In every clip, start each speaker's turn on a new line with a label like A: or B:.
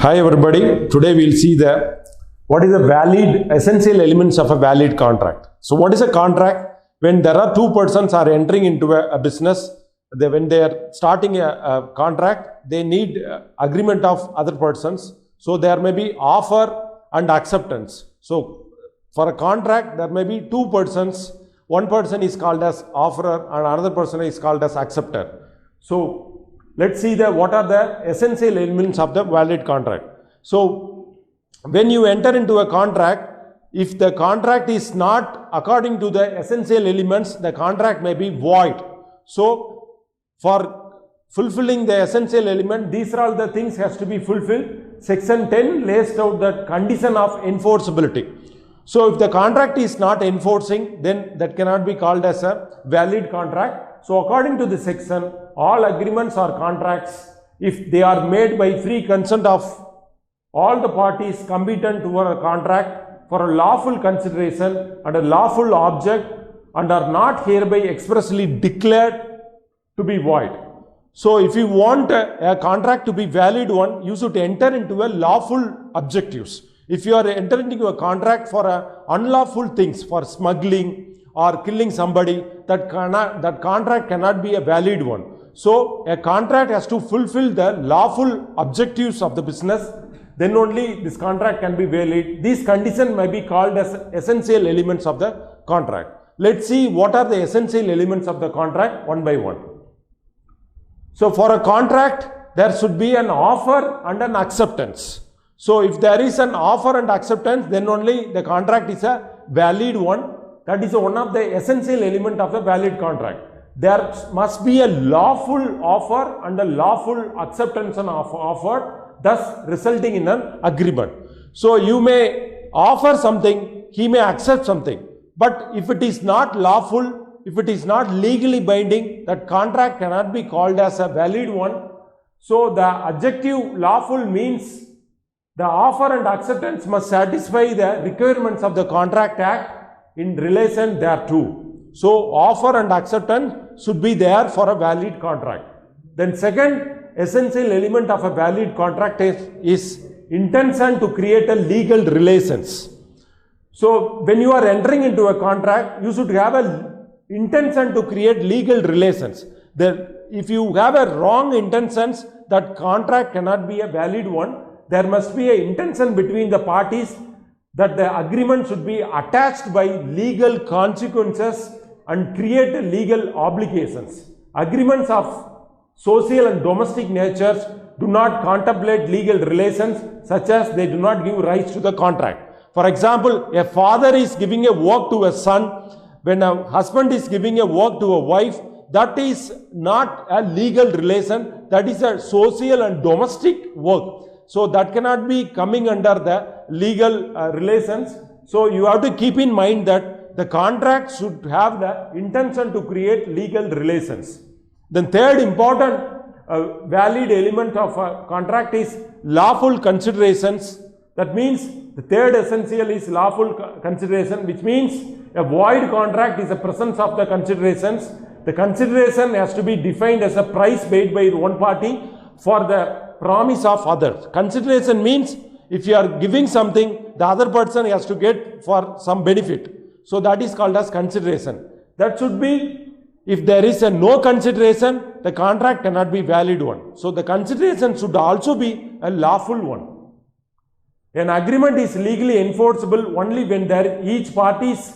A: Hi everybody, today we'll see what is the valid essential elements of a valid contract. So what is a contract? When there are two persons are entering into a business, when they are starting a contract, they need agreement of other persons. So there may be offer and acceptance. So for a contract, there may be two persons. One person is called as offerer and another person is called as acceptor. So let's see what are the essential elements of the valid contract. So when you enter into a contract, if the contract is not according to the essential elements, the contract may be void. So for fulfilling the essential element, these are all the things has to be fulfilled. Section 10 lays out the condition of enforceability. So if the contract is not enforcing, then that cannot be called as a valid contract. So according to the section, all agreements or contracts, if they are made by free consent of all the parties competent to a contract for a lawful consideration and a lawful object and are not hereby expressly declared to be void. So if you want a contract to be valid one, you should enter into a lawful objectives. If you are entering into a contract for unlawful things, for smuggling or killing somebody, that contract cannot be a valid one. So a contract has to fulfill the lawful objectives of the business, then only this contract can be valid. These conditions may be called as essential elements of the contract. Let's see what are the essential elements of the contract one by one. So for a contract, there should be an offer and an acceptance. So if there is an offer and acceptance, then only the contract is a valid one. That is one of the essential element of the valid contract. There must be a lawful offer and a lawful acceptance of offer, thus resulting in an agreement. So you may offer something, he may accept something. But if it is not lawful, if it is not legally binding, that contract cannot be called as a valid one. So the adjective lawful means the offer and acceptance must satisfy the requirements of the Contract Act in relation thereto. So offer and acceptance should be there for a valid contract. Then second essential element of a valid contract is intention to create a legal relations. So when you are entering into a contract, you should have a intention to create legal relations. If you have a wrong intentions, that contract cannot be a valid one. There must be an intention between the parties that the agreement should be attached by legal consequences and create legal obligations. Agreements of social and domestic natures do not contemplate legal relations, such as they do not give rise to the contract. For example, a father is giving a work to a son, when a husband is giving a work to a wife, that is not a legal relation, that is a social and domestic work. So that cannot be coming under the legal relations. So you have to keep in mind that the contract should have the intention to create legal relations. Then third important valid element of a contract is lawful considerations. That means the third essential is lawful consideration, which means a void contract is the presence of the considerations. The consideration has to be defined as a price paid by one party for the promise of others. Consideration means if you are giving something, the other person has to get for some benefit. So that is called as consideration. That should be, if there is a no consideration, the contract cannot be valid one. So the consideration should also be a lawful one. An agreement is legally enforceable only when each parties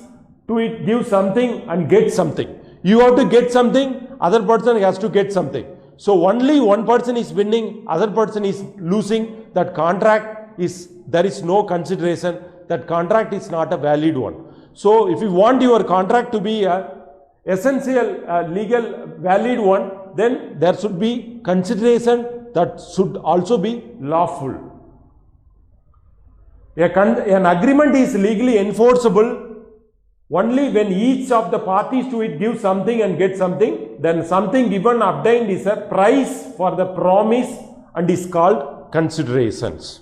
A: to it give something and get something. You have to get something, other person has to get something. So only one person is winning, other person is losing. That contract there is no consideration. That contract is not a valid one. So if you want your contract to be a essential legal valid one, then there should be consideration that should also be lawful. An agreement is legally enforceable only when each of the parties to it gives something and gets something. Then something given obtained is a price for the promise and is called considerations.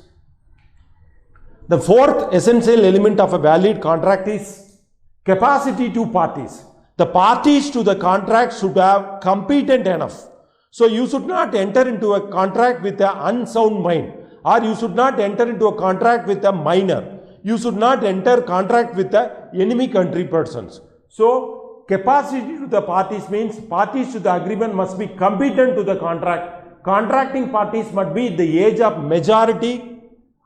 A: The fourth essential element of a valid contract is capacity to parties. The parties to the contract should have competent enough. So you should not enter into a contract with an unsound mind. or you should not enter into a contract with a minor. You should not enter contract with the enemy country persons. So, capacity to the parties means parties to the agreement must be competent to the contract. Contracting parties must be the age of majority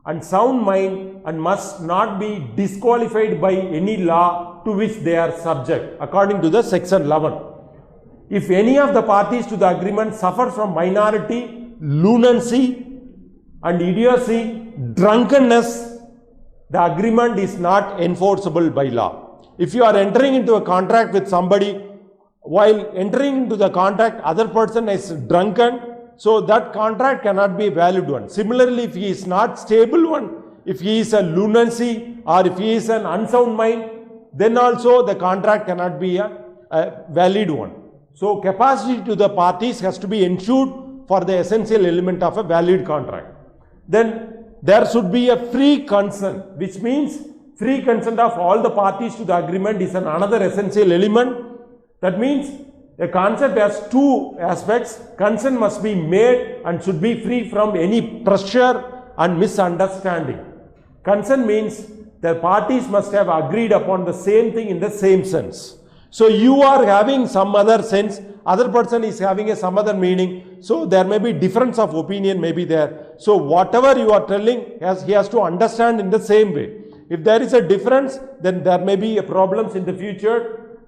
A: and sound mind and must not be disqualified by any law to which they are subject according to the section 11. If any of the parties to the agreement suffer from minority, lunacy and idiocy, drunkenness, the agreement is not enforceable by law. If you are entering into a contract with somebody, while entering into the contract, other person is drunken, so that contract cannot be a valid one. Similarly, if he is not stable one, if he is a lunacy or if he is an unsound mind, then also the contract cannot be a valid one. So, capacity to the parties has to be ensured for the essential element of a valid contract. Then there should be a free consent, which means free consent of all the parties to the agreement is another essential element. That means a consent has two aspects. Consent must be made and should be free from any pressure and misunderstanding. Consent means the parties must have agreed upon the same thing in the same sense. So you are having some other sense, other person is having some other meaning. So there may be difference of opinion may be there. So whatever you are telling, he has to understand in the same way. If there is a difference, then there may be problems in the future.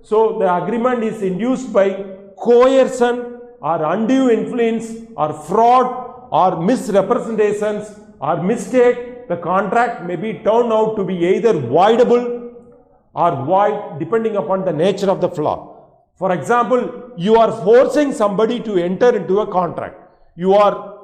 A: So the agreement is induced by coercion or undue influence or fraud or misrepresentations or mistake. The contract may be turned out to be either voidable or void depending upon the nature of the flaw. For example, you are forcing somebody to enter into a contract. You are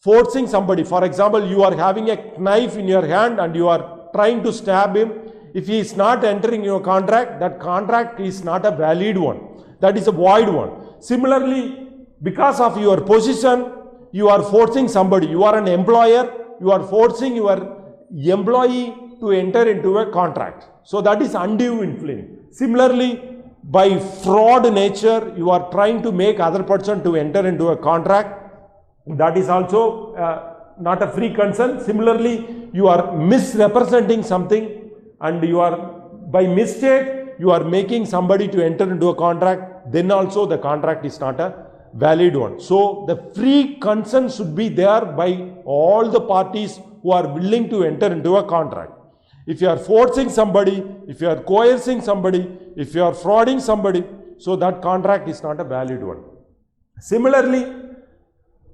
A: forcing somebody, for example, you are having a knife in your hand and you are trying to stab him. If he is not entering your contract, that contract is not a valid one. That is a void one. Similarly, because of your position, you are forcing somebody. You are an employer. You are forcing your employee to enter into a contract. So that is undue influence. Similarly, by fraud nature, you are trying to make other person to enter into a contract. That is also not a free consent. Similarly, you are misrepresenting something and you are, by mistake, you are making somebody to enter into a contract. Then also the contract is not a valid one. So the free consent should be there by all the parties who are willing to enter into a contract. If you are forcing somebody, if you are coercing somebody, if you are frauding somebody, so that contract is not a valid one. Similarly,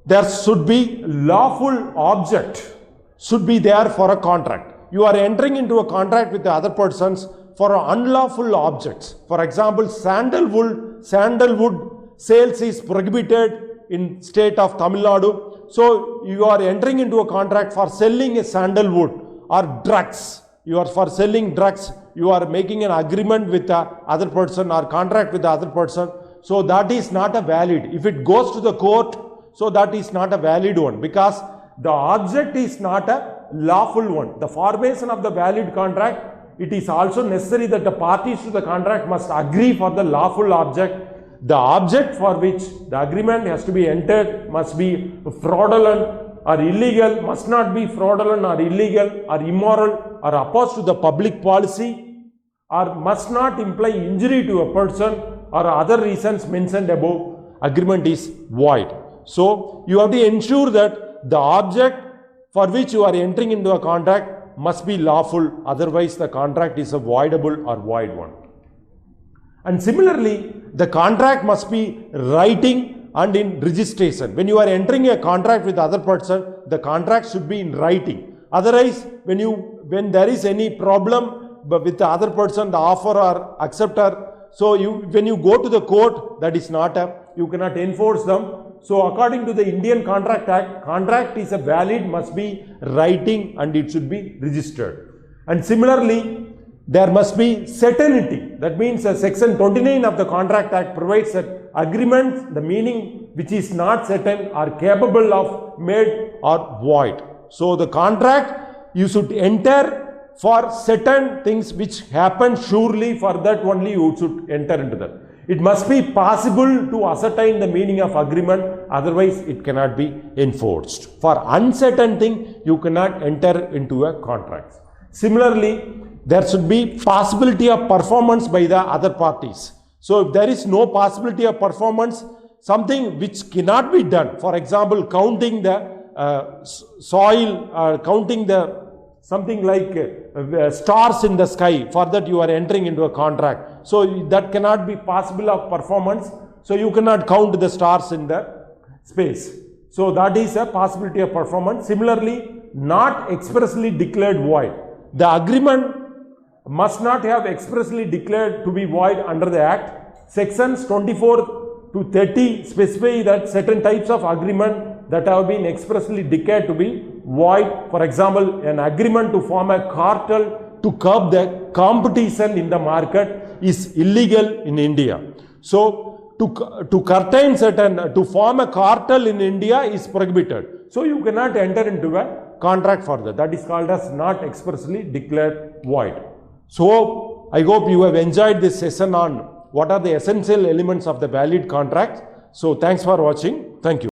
A: there should be lawful object should be there for a contract. You are entering into a contract with the other persons for unlawful objects. For example, sandalwood sales is prohibited in state of Tamil Nadu. So you are entering into a contract for selling a sandalwood or drugs. You are for selling drugs. You are making an agreement with the other person or contract with the other person. So that is not a valid. If it goes to the court, so that is not a valid one because the object is not a lawful one. The formation of the valid contract, it is also necessary that the parties to the contract must agree for the lawful object. The object for which the agreement has to be entered must be fraudulent or illegal, must not be fraudulent or illegal or immoral or opposed to the public policy or must not imply injury to a person or other reasons mentioned above. Agreement is void. So you have to ensure that the object for which you are entering into a contract must be lawful, otherwise the contract is a voidable or void one. And similarly, the contract must be writing and in registration. When you are entering a contract with other person, the contract should be in writing. Otherwise, when there is any problem with the other person, the offer or acceptor, so when you go to the court, that is not you cannot enforce them. So according to the Indian Contract Act, contract is a valid, must be writing and it should be registered. And similarly, there must be certainty. That means section 29 of the Contract Act provides that agreements, the meaning which is not certain, are capable of made or void. So the contract you should enter for certain things which happen surely, for that only you should enter into that. It must be possible to ascertain the meaning of agreement, otherwise it cannot be enforced. For uncertain thing, you cannot enter into a contract. Similarly, there should be possibility of performance by the other parties. So if there is no possibility of performance, something which cannot be done, for example, counting the soil, counting the something like stars in the sky, for that you are entering into a contract. So that cannot be possible of performance. So you cannot count the stars in the space. So that is a possibility of performance. Similarly, not expressly declared void. The agreement must not have expressly declared to be void under the Act. Sections 24 to 30 specify that certain types of agreement that have been expressly declared to be void. For example, an agreement to form a cartel to curb the competition in the market is illegal in India. So to curtail certain, to form a cartel in India is prohibited. So you cannot enter into a contract for that. That is called as not expressly declared void. So I hope you have enjoyed this session on what are the essential elements of the valid contract. So thanks for watching. Thank you.